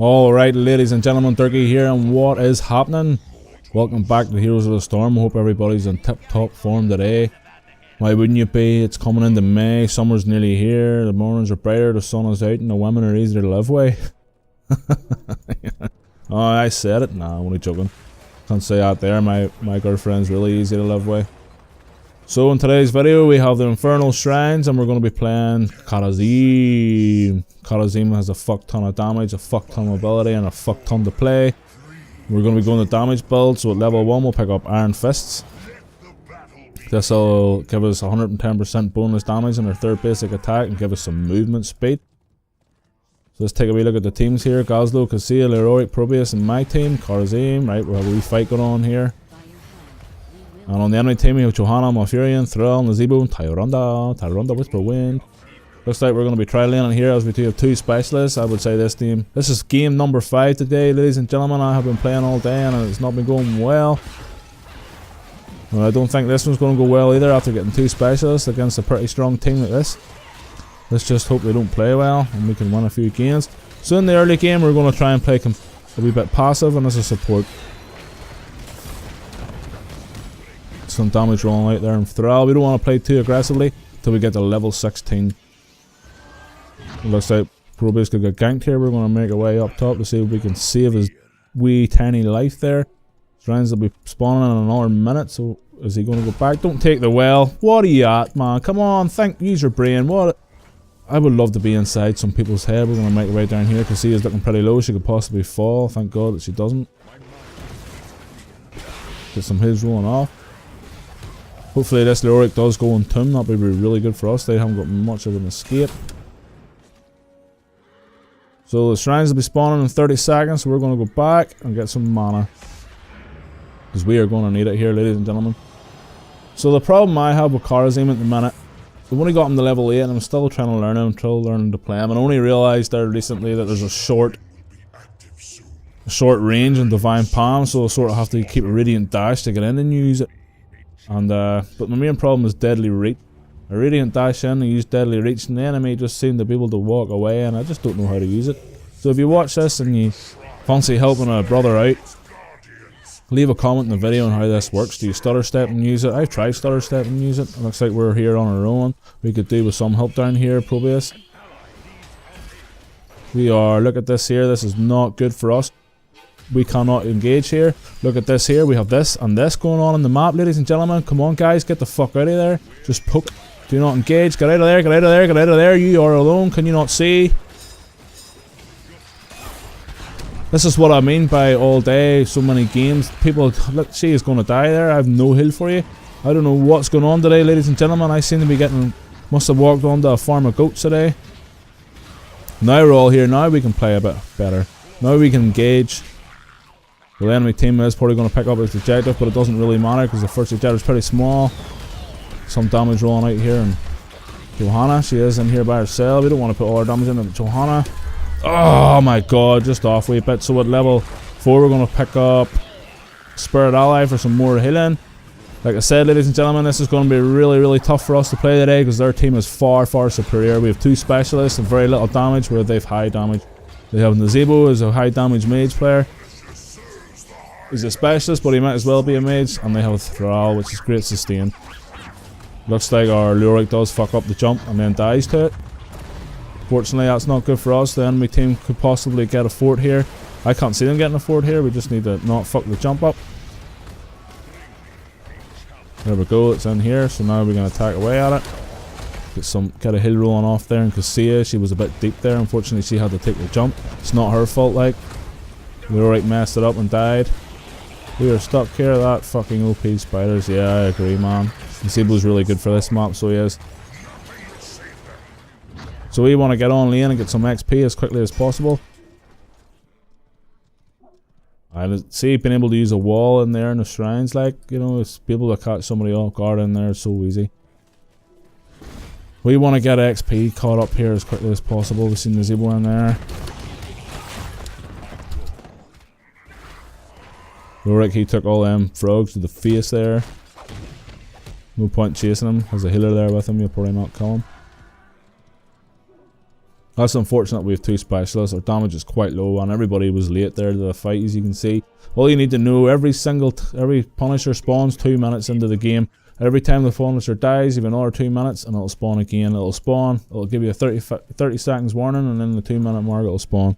Alright, ladies and gentlemen, Dirky here, and what is happening? Welcome back to Heroes of the Storm. I hope everybody's in tip-top form today. Why wouldn't you be? It's coming into May, summer's nearly here, the mornings are brighter, the sun is out, and the women are easier to live with. Oh, I said it? Nah, I'm only joking. Can't say that there, my girlfriend's really easy to live with. So in today's video we have the Infernal Shrines and we're going to be playing Kharazim. Kharazim has a fuck ton of damage, a fuck ton of ability and a fuck ton to play. We're going to be going to damage build, so at level 1 we'll pick up Iron Fists. This will give us 110% bonus damage on our third basic attack and give us some movement speed. So let's take a wee look at the teams here. Gazlo, Cassia, Leroy, Probius and my team, Kharazim. Right, we have a wee fight going on here. And on the enemy team we have Johanna, Malfurion, Thrill, Nazeebo, Tyrande, Whisper Wind. Looks like we're going to be trialing it here as we do have 2 specialists. I would say this team. This is game number 5 today, ladies and gentlemen. I have been playing all day and it's not been going well. Well, I don't think this one's going to go well either after getting 2 specialists against a pretty strong team like this. Let's just hope they don't play well and we can win a few games. So in the early game we're going to try and play a wee bit passive and as a support. Some damage rolling out there in Thrall. We don't want to play too aggressively until we get to level 16. It looks like Probius could get ganked here. We're going to make our way up top to see if we can save his wee tiny life there. Shrines will be spawning in another minute, so is he going to go back? Don't take the well. What are you at, man? Come on, use your brain. What? I would love to be inside some people's head. We're going to make our way down here because she is looking pretty low. She could possibly fall. Thank God that she doesn't. Get some heals rolling off. Hopefully this Leroy does go on tomb. That would be really good for us. They haven't got much of an escape. So the shrines will be spawning in 30 seconds, so we're going to go back and get some mana. Because we are going to need it here, ladies and gentlemen. So the problem I have with Kharazim at the minute, I've only got him to level 8 and I'm still trying to learn him, I'm still learning to play him. And I only realised there recently that there's a short range in Divine Palm, so I'll sort of have to keep a Radiant Dash to get in and use it. And but my main problem is Deadly Reach. I Radiant Dash in and use Deadly Reach and the enemy just seem to be able to walk away and I just don't know how to use it. So if you watch this and you fancy helping a brother out, leave a comment in the video on how this works. Do you stutter step and use it? I've tried stutter step and use it. It looks like we're here on our own. We could do with some help down here, Probius. Look at this here, this is not good for us. We cannot engage here. Look at this here, we have this and this going on in the map, ladies and gentlemen. Come on guys, get the fuck out of there. Just poke. Do not engage, get out of there, get out of there, get out of there. You are alone, can you not see? This is what I mean by all day, so many games. People, look, she is going to die there. I have no heal for you. I don't know what's going on today, ladies and gentlemen. I seem to be getting, must have walked onto a farm of goats today. Now we're all here, now we can play a bit better. Now we can engage. The enemy team is probably going to pick up his objective, but it doesn't really matter because the first objective is pretty small. Some damage rolling out here, and Johanna, she is in here by herself. We don't want to put all our damage into Johanna. Oh my god, just off a wee bit. So at level 4 we're going to pick up Spirit Ally for some more healing. Like I said, ladies and gentlemen, this is going to be really tough for us to play today because their team is far superior. We have 2 specialists and very little damage where they've high damage. They have Nazeebo as a high damage mage player. He's a specialist, but he might as well be a mage. And they have Thrall, which is great sustain. Looks like our Leroy does fuck up the jump and then dies to it. Fortunately, that's not good for us. The enemy team could possibly get a fort here. I can't see them getting a fort here. We just need to not fuck the jump up. There we go, it's in here. So now we're going to attack away at it. Get a hill rolling off there. And Cassia, she was a bit deep there. Unfortunately, she had to take the jump. It's not her fault, like. Leroy messed it up and died. We are stuck here. That fucking OP spiders. Yeah, I agree, man. Nazeebo's really good for this map, so he is. So we want to get on lane and get some XP as quickly as possible. I see being able to use a wall in there in the shrines, like, you know, it's be able to catch somebody off guard in there, it's so easy. We want to get XP caught up here as quickly as possible. We've seen Nazeebo in there. Lorik, he took all them frogs to the face there. No point chasing him. Has a healer there with him, you'll probably not kill him. That's unfortunate. We have 2 specialists. Our damage is quite low, and everybody was late there to the fight, as you can see. All you need to know, every Punisher spawns 2 minutes into the game. Every time the Punisher dies, you have another 2 minutes, and it'll spawn again. It'll spawn. It'll give you a 30 seconds warning, and then the 2 minute mark it'll spawn.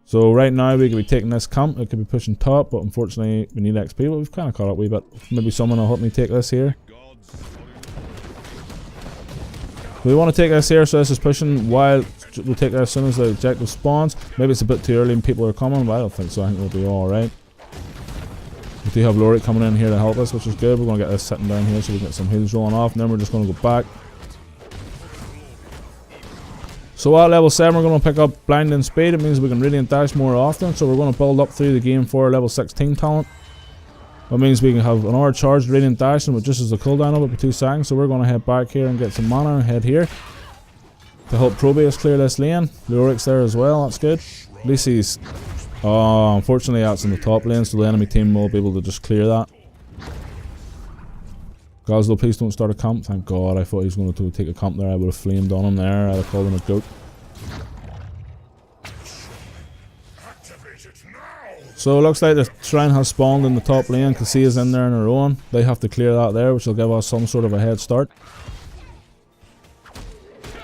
So right now we could be taking this camp. It could be pushing top, but unfortunately we need XP. But we've kind of caught up a wee bit. Maybe someone will help me take this here. We want to take this here, so this is pushing while we'll take that as soon as the objective spawns. Maybe it's a bit too early and people are coming, but I don't think so. I think we'll be alright. We do have Lorik coming in here to help us, which is good. We're going to get this sitting down here so we can get some heals rolling off, and then we're just going to go back. So at level 7 we're going to pick up blinding speed. It means we can radiant dash more often, so we're going to build up through the game for our level 16 talent. That means we can have an hour charged radiant dashing, which just as a cooldown of it for 2 seconds. So we're going to head back here and get some mana and head here to help Probius clear this lane. Lorik's there as well, that's good. At least he's... Oh, unfortunately that's in the top lane, so the enemy team will be able to just clear that. Goslow, please don't start a camp. Thank God, I thought he was going to take a camp there. I would have flamed on him there. I'd have called him a goat. So it looks like the shrine has spawned in the top lane. Cassia's in there on her own. They have to clear that there, which will give us some sort of a head start.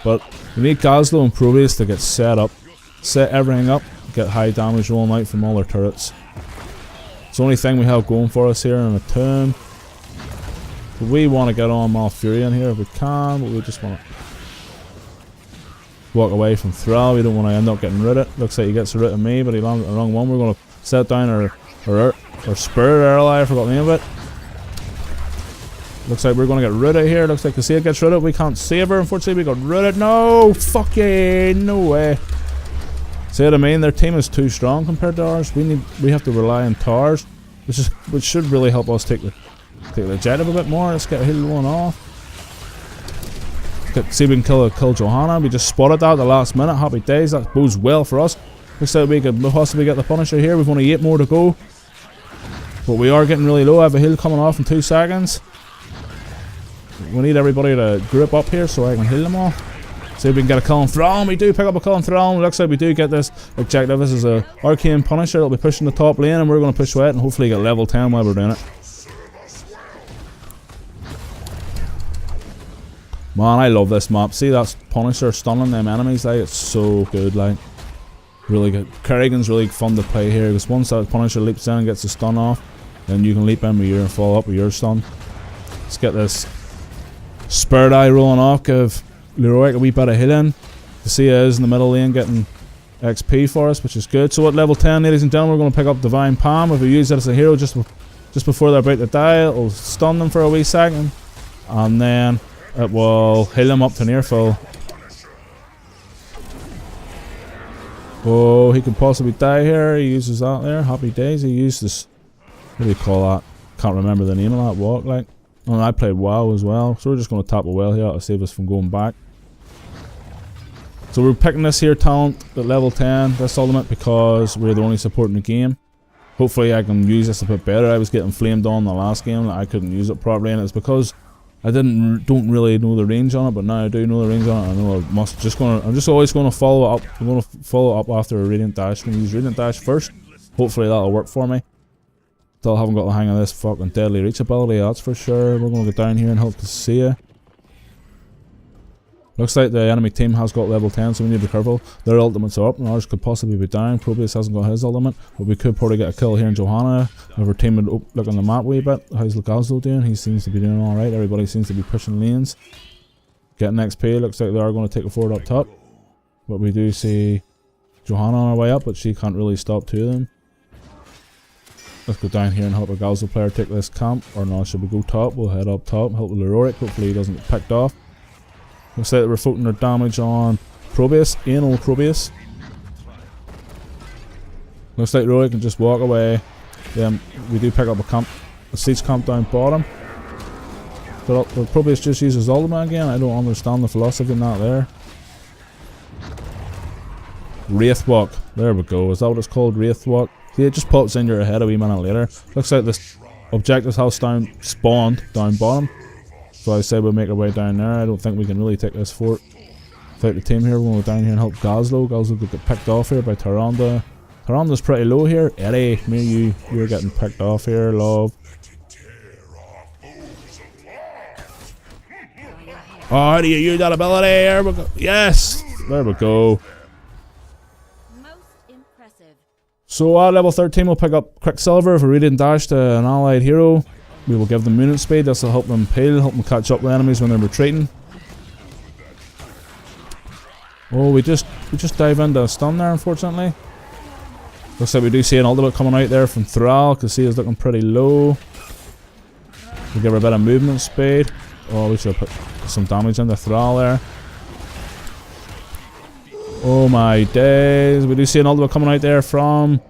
But we need Goslow and Probius to get set up. Set everything up. Get high damage rolling out from all their turrets. It's the only thing we have going for us here in a tomb. But we want to get on Malfurion here if we can, but we just want to walk away from Thrall. We don't want to end up getting rid of it. Looks like he gets rid of me, but he landed the wrong one. We're going to set down our Spirit ally. I forgot the name of it. Looks like we're going to get rid of it here. Looks like Cassia gets rid of it. We can't save her. Unfortunately, we got rid of it. No! Fuck yeah! No way. See what I mean? Their team is too strong compared to ours. We have to rely on towers, which should really help us take the objective a bit more. Let's get a heal one off. See if we can kill Johanna. We just spotted that at the last minute. Happy days. That bodes well for us. Looks like we could possibly get the Punisher here. We've only 8 more to go. But we are getting really low. I have a heal coming off in 2 seconds. We need everybody to group up here so I can heal them all. See if we can get a kill on Thrall. We do pick up a kill on Thrall. Looks like we do get this objective. This is a Arcane Punisher. It'll be pushing the top lane, and we're going to push away and hopefully get level 10 while we're doing it. Man, I love this map. See that Punisher stunning them enemies, like, it's so good, like, really good. Kerrigan's really fun to play here, because once that Punisher leaps in and gets the stun off, then you can leap in with your and follow up with your stun. Let's get this Spirit Eye rolling off, give Leroy a wee bit of healing. Cassia is in the middle lane getting XP for us, which is good. So at level 10, ladies and gentlemen, we're going to pick up Divine Palm. If we use it as a hero just before they're about to die, it'll stun them for a wee second, and then it will heal him up to near full. Oh, he could possibly die here. He uses that there. Happy days. He used this. What do you call that? Can't remember the name of that walk. Like, and I played WoW as well. So we're just going to tap a well here to save us from going back. So we're picking this here talent at level 10. This ultimate because we're the only support in the game. Hopefully I can use this a bit better. I was getting flamed on the last game. I couldn't use it properly, and it's because I don't really know the range on it, but now I do know the range on it. I know I'm just always going to follow up. I'm going to follow up after a Radiant Dash. I'm going to use Radiant Dash first. Hopefully that'll work for me. Still haven't got the hang of this fucking deadly reach ability, that's for sure. We're going to go down here and help Cassia. Looks like the enemy team has got level 10, so we need to be careful. Their ultimates are up, and ours could possibly be down. Probius hasn't got his ultimate, but we could probably get a kill here in Johanna. If our team would look on the map a wee bit. How's Goslow doing? He seems to be doing alright. Everybody seems to be pushing lanes. Getting XP. Looks like they are going to take a forward up top. But we do see Johanna on our way up, but she can't really stop 2 of them. Let's go down here and help a Goslow player take this camp. Or no, should we go top? We'll head up top, help with Leroy. Hopefully he doesn't get picked off. Looks like we're floating our damage on Probius, anal Probius. Looks like Roy can just walk away. Then we do pick up a siege camp down bottom. But Probius just uses ultimate again. I don't understand the philosophy in that there. Wraithwalk. There we go. Is that what it's called? Wraithwalk. See, it just pops in your head a wee minute later. Looks like this objective house spawned down bottom. So I say we'll make our way down there. I don't think we can really take this fort. I Fight the team here. We're going to go down here and help Gazlo. Gazlo could get picked off here by Tyrande. Tyrande's pretty low here. Eddie, me and you're getting picked off here, love. Oh, how do you use that ability? There we go. Yes! There we go. Most impressive. So at level 13 we'll pick up Quicksilver. If we really dash to an allied hero, we will give them movement speed. This will help them peel, help them catch up with enemies when they're retreating. Oh, we just dive into a stun there, unfortunately. Looks like we do see an ultimate coming out there from Thrall. Cassia's looking pretty low. We give her a bit of movement speed. Oh, we should have put some damage into Thrall there. Oh my days. We do see an ultimate coming out there from...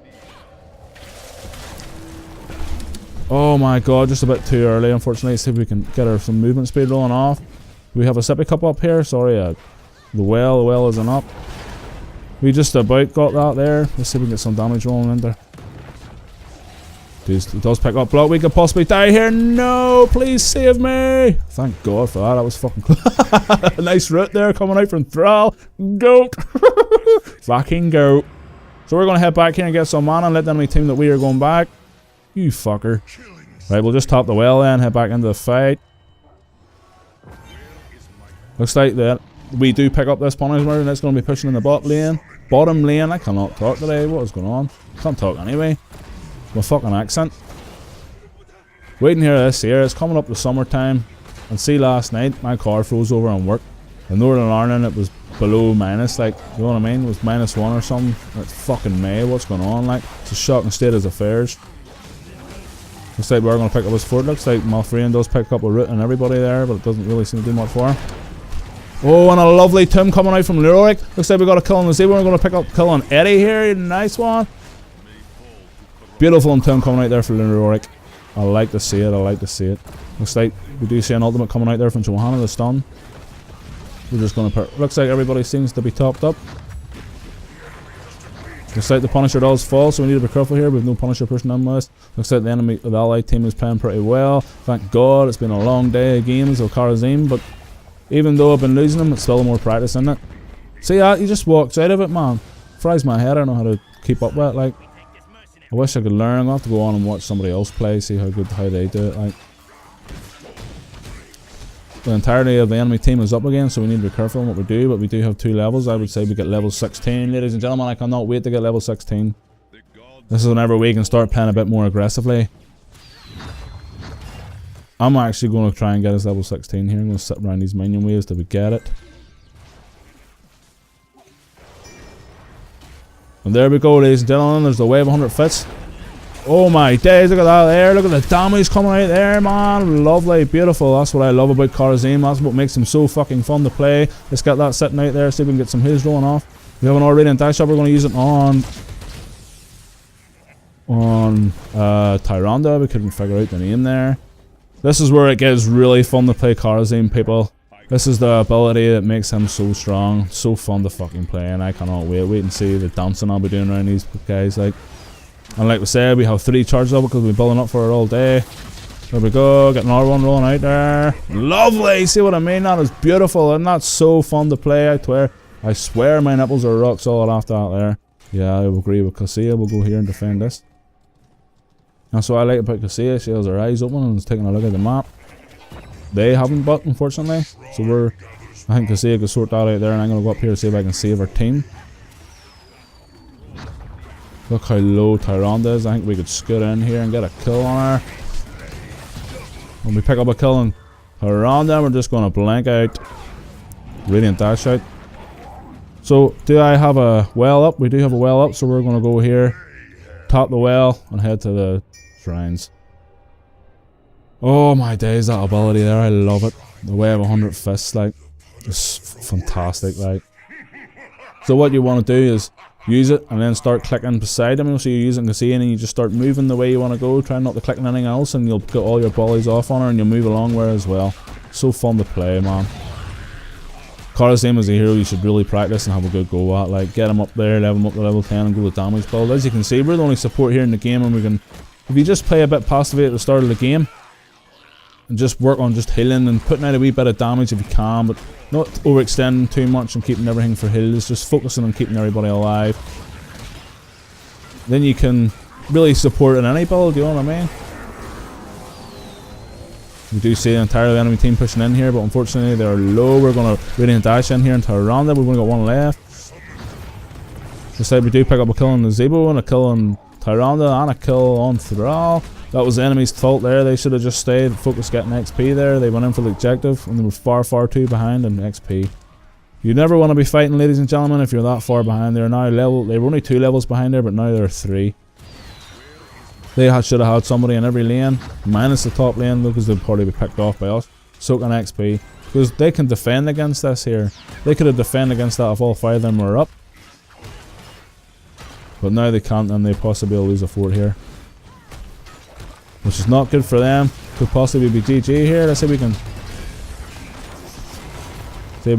Oh my god, just a bit too early, unfortunately. See if we can get her some movement speed rolling off. We have a sippy cup up here. Sorry, the well isn't up. We just about got that there. Let's see if we can get some damage rolling in there. It does pick up block. We could possibly die here. No, please save me. Thank God for that. That was fucking cool. Nice root there coming out from Thrall. Goat. Fucking goat. So we're going to head back here and get some mana and let the enemy team that we are going back. You fucker. Right, we'll just top the well then, head back into the fight. Looks like that we do pick up this punishment and it's going to be pushing in the bottom lane. I cannot talk today. What is going on? Can't talk anyway. My fucking accent. Waiting here this year. It's coming up to summertime. And see, last night my car froze over on work. In Northern Ireland it was below minus, like, you know what I mean? It was -1 or something. It's fucking May. What's going on? Like, it's a shocking state of affairs. Looks like we're going to pick up his fort. Looks like Malfrian does pick up a root and everybody there, but it doesn't really seem to do much for him. Oh, and a lovely tomb coming out from Leroy. Looks like we got a kill on the Z. We're going to pick up kill on Eddie here. Nice one. Beautiful tomb coming out there for Leroy. I like to see it. I like to see it. Looks like we do see an ultimate coming out there from Johanna the stun. We're just going to... Looks like everybody seems to be topped up. Looks like the Punisher does fall, so we need to be careful here. We have no Punisher pushing in with us. Looks like the allied team is playing pretty well. Thank God, it's been a long day of games of Kharazim, but even though I've been losing them, it's still more practice, isn't it? See that? He just walks out of it, man. Fries my head. I don't know how to keep up with it. Like, I wish I could learn. I'm going to have to go on and watch somebody else play, see how they do it. Like, the entirety of the enemy team is up again, so we need to be careful in what we do, but we do have 2 levels. I would say we get level 16. Ladies and gentlemen, I cannot wait to get level 16. This is whenever we can start playing a bit more aggressively. I'm actually going to try and get us level 16 here. I'm going to sit around these minion waves till we get it. And there we go, ladies and gentlemen. There's the wave 100 fits. Oh my days, look at that there. Look at the damage coming out there, man. Lovely, beautiful. That's what I love about Kharazim. That's what makes him so fucking fun to play. Let's get that sitting out there, see if we can get some hits rolling off. We have an Radiant dash up. We're going to use it on Tyrande. We couldn't figure out the name there. This is where it gets really fun to play Kharazim, people. This is the ability that makes him so strong. So fun to fucking play, and I cannot wait. Wait and see the dancing I'll be doing around these guys. Like, and like we said, we have 3 charges up because we've been building up for it all day. There we go, getting R1 rolling out there. Lovely, see what I mean? That is beautiful, and that's so fun to play, I swear my nipples are rock solid after that there. Yeah, I will agree with Cassia. We'll go here and defend this. That's what I like about Cassia. She has her eyes open and is taking a look at the map. They haven't, but unfortunately. So I think Cassia can sort that out there, and I'm going to go up here to see if I can save our team. Look how low Tyrande is. I think we could scoot in here and get a kill on her. When we pick up a kill on Tyrande, we're just going to blank out. Radiant dash out. So, do I have a well up? We do have a well up, so we're going to go here, top the well, and head to the shrines. Oh my days, that ability there, I love it. The wave 100 fists, like, it's fantastic, like. So what you want to do is use it and then start clicking beside him. So you use it and see, and then you just start moving the way you want to go. Try not to click on anything else, and you'll get all your volleys off on her, and you'll move along with her as well. So fun to play, man. Kharazim is a hero you should really practice and have a good go at. Like, get him up there, level him up to level 10, and go with damage build. As you can see, we're the only support here in the game, and we can, if you just play a bit passively at the start of the game, And just work on just healing and putting out a wee bit of damage if you can, but not overextending too much and keeping everything for heals. Just focusing on keeping everybody alive. Then you can really support in any build, you know what I mean? We do see the entire enemy team pushing in here, but unfortunately they're low. We're going to Radiant Dash in here into Rhonda. We've only got one left. This side we do pick up a kill on the Zebo and a kill on Tyrande and a kill on Thrall. That was the enemy's fault there. They should have just stayed focused getting XP there. They went in for the objective and they were far too behind in XP. You never want to be fighting, ladies and gentlemen, if you're that far behind. They're now they were only 2 levels behind there, but now they're 3. They should have had somebody in every lane, minus the top lane though, because they'd probably be picked off by us. Soaking XP. Because they can defend against this here. They could have defended against that if all 5 of them were up. But now they can't, and they possibly will lose a fort here. Which is not good for them. Could possibly be GG here. Let's see if we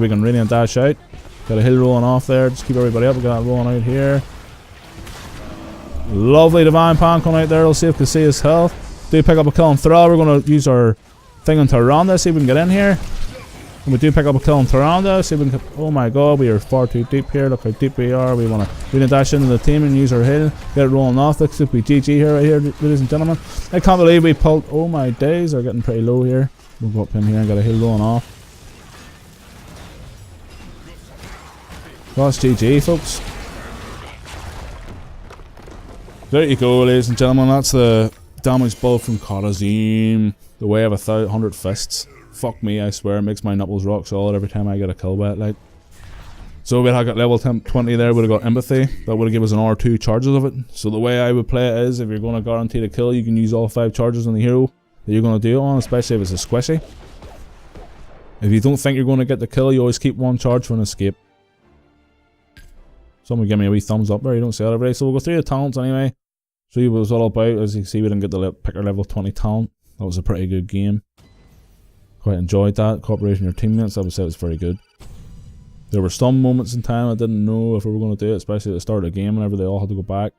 can Radiant Dash out. Got a hill rolling off there. Just keep everybody up. We got that rolling out here. Lovely Divine Palm coming out there. We'll see if Cassia's health. Do pick up a kill on Thrall. We're going to use our thing on Tyrande. See if we can get in here. And we do pick up a kill on Tyrande. See if we can. Oh my god, we are far too deep here. Look how deep we are. We want to Radiant Dash into the team and use our hill. Get it rolling off. This could be GG here, right here, ladies and gentlemen. I can't believe we pulled. Oh my days, they're getting pretty low here. We'll go up in here and get a hill rolling off. That's GG, folks. There you go, ladies and gentlemen. That's the damage build from Kharazim. The way of 100 fists. Fuck me, I swear. It makes my nipples rock solid every time I get a kill with it, like. So we had got level 20 there, would have got empathy. That would have given us an R2 charges of it. So the way I would play it is, if you're going to guarantee the kill, you can use all 5 charges on the hero that you're going to do it on, especially if it's a squishy. If you don't think you're going to get the kill, you always keep 1 charge for an escape. Someone give me a wee thumbs up there, you don't see that every day. So we'll go through the talents anyway. Show you what it was all about. As you can see, we didn't get the picker level 20 talent. That was a pretty good game. Quite enjoyed that. Cooperation with your teammates, I would say it was very good. There were some moments in time I didn't know if we were going to do it, especially at the start of the game whenever they all had to go back.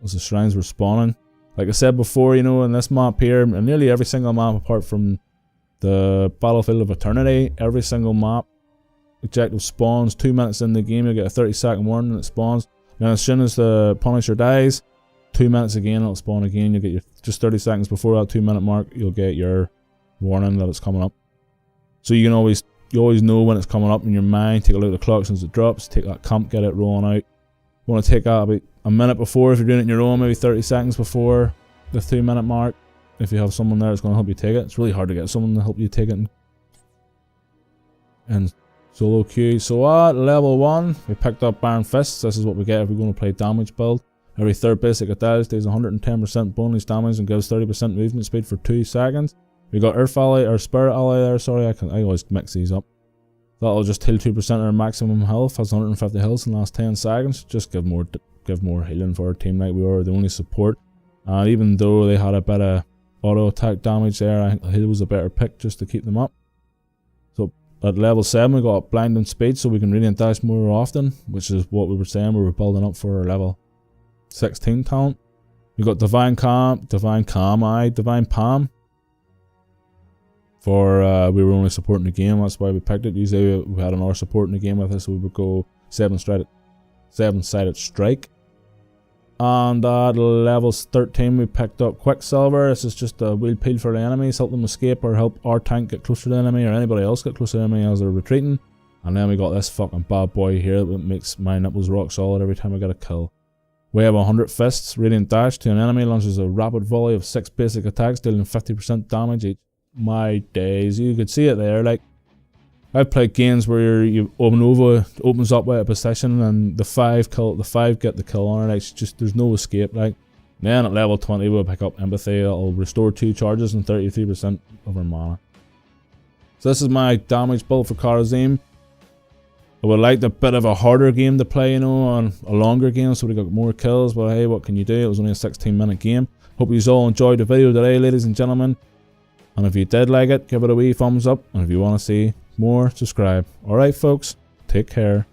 As the shrines were spawning. Like I said before, you know, in this map here, and nearly every single map apart from the Battlefield of Eternity, every single map objective spawns 2 minutes in the game. You'll get a 30-second warning and it spawns. Then as soon as the Punisher dies, 2 minutes again, it'll spawn again. You'll get your just 30 seconds before that 2 minute mark, you'll get your warning that it's coming up. So you always know when it's coming up in your mind. Take a look at the clock since it drops. Take that camp, get it rolling out. You want to take that about a minute before if you're doing it on your own, maybe 30 seconds before the 2 minute mark. If you have someone there that's going to help you take it. It's really hard to get someone to help you take it and solo queue. So at level 1, we picked up Iron Fists. This is what we get if we're going to play damage build. Every 3rd basic attack does 110% bonus damage and gives 30% movement speed for 2 seconds. We got Earth Ally, or Spirit Ally there, sorry, I always mix these up. That'll just heal 2% of our maximum health, has 150 health in the last 10 seconds. Just give more healing for our team, like we were the only support. And even though they had a bit of auto attack damage there, I think the heal was a better pick just to keep them up. So at level 7 we got Blinding Speed, so we can Radiant Dash more often, which is what we were saying we were building up for our level 16 talent. We got Divine Palm. For we were only supporting the game, that's why we picked it. Usually we had another support in the game with us, so we would go 7-sided strike. And at level 13 we picked up Quicksilver. This is just a wheel peel for the enemies, help them escape or help our tank get closer to the enemy or anybody else get closer to the enemy as they're retreating. And then we got this fucking bad boy here that makes my nipples rock solid every time I get a kill. We have 100 fists. Radiant Dash to an enemy launches a rapid volley of 6 basic attacks, dealing 50% damage each. My days, you could see it there. Like, I've played games where Nova opens up with a position and the 5 get the kill on it. Like, it's just, there's no escape. Like, then at level 20 we'll pick up Empathy. It'll restore 2 charges and 33% of our mana. So this is my damage build for Kharazim. I would like a bit of a harder game to play, you know, on a longer game so we got more kills, but hey, what can you do? It was only a 16-minute game. Hope you all enjoyed the video today, ladies and gentlemen. And if you did like it, give it a wee thumbs up. And if you want to see more, subscribe. Alright folks, take care.